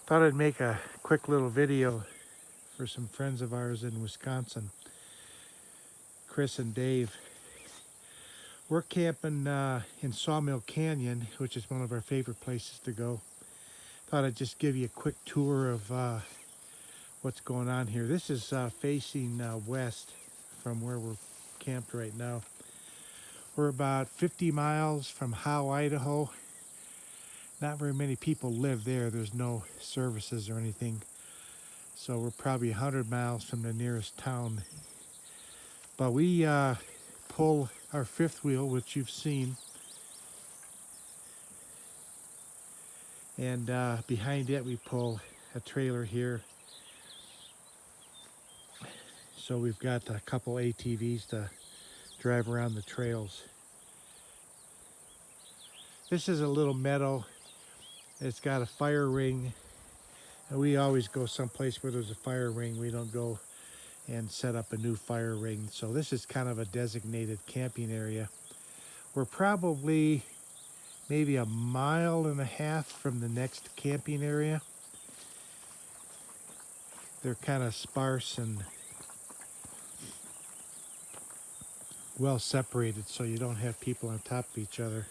Thought I'd make a quick little video for some friends of ours in Wisconsin, Chris and Dave. We're camping in Sawmill Canyon, which is one of our favorite places to go. Thought I'd just give you a quick tour of what's going on here. This is facing west from where we're camped right now. We're about 50 miles from Idaho, Idaho. Not very many people live there. There's no services or anything. So we're probably 100 miles from the nearest town. But we pull our fifth wheel, which you've seen. And behind it we pull a trailer here. So we've got a couple ATVs to drive around the trails. This is a little meadow. It's got a fire ring. And we always go someplace where there's a fire ring. We don't go and set up a new fire ring. So this is kind of a designated camping area. We're probably maybe 1.5 miles from the next camping area. They're kind of sparse and well separated, so you don't have people on top of each other.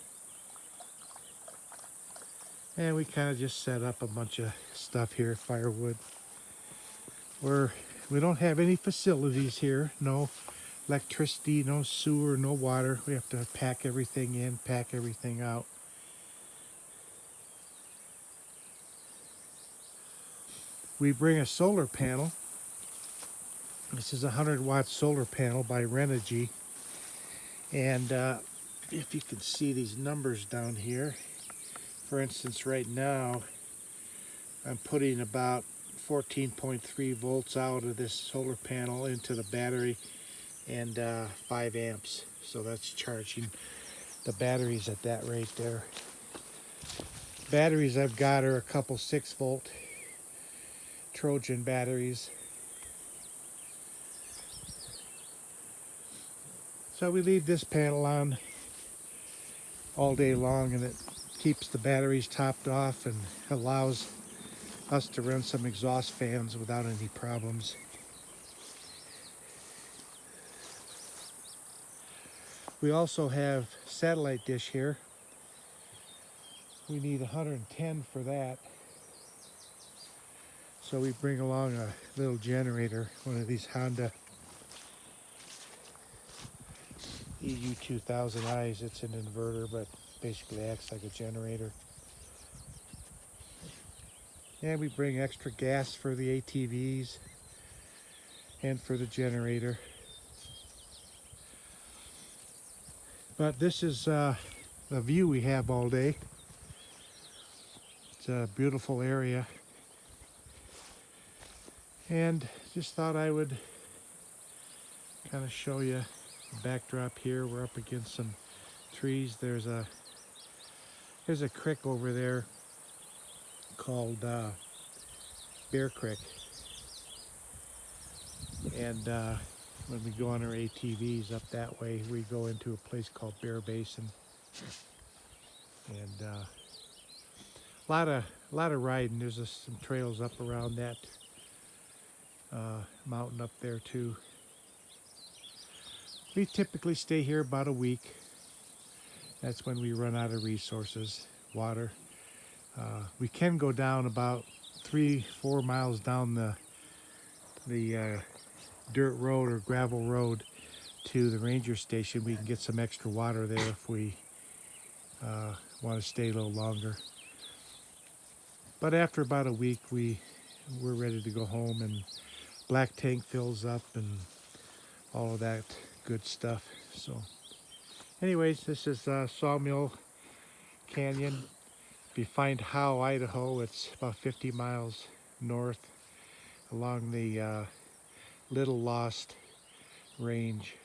And we kind of just set up a bunch of stuff here, firewood. We don't have any facilities here, no electricity, no sewer, no water. We have to pack everything in, pack everything out. We bring a solar panel. This is a 100-watt solar panel by Renogy. And if you can see these numbers down here, for instance, right now, I'm putting about 14.3 volts out of this solar panel into the battery and 5 amps. So that's charging the batteries at that rate there. Batteries I've got are a couple 6-volt Trojan batteries. So we leave this panel on all day long, and it keeps the batteries topped off and allows us to run some exhaust fans without any problems. We also have satellite dish here. We need 110 for that. So we bring along a little generator, one of these Honda EU2000Is. It's an inverter, but basically acts like a generator. And we bring extra gas for the ATVs and for the generator. But this is the view we have all day. It's a beautiful area. And just thought I would kind of show you the backdrop here. We're up against some trees. There's a creek over there called Bear Creek. And when we go on our ATVs up that way, we go into a place called Bear Basin. And a lot of riding. There's some trails up around that mountain up there too. We typically stay here about a week. That's when we run out of resources, water. We can go down about 3-4 miles down the dirt road or gravel road to the ranger station. We can get some extra water there if we want to stay a little longer. But after about a week, we're ready to go home, and black tank fills up and all of that good stuff. So anyways, this is Sawmill Canyon. If you find Idaho, Idaho, it's about 50 miles north along the Little Lost Range.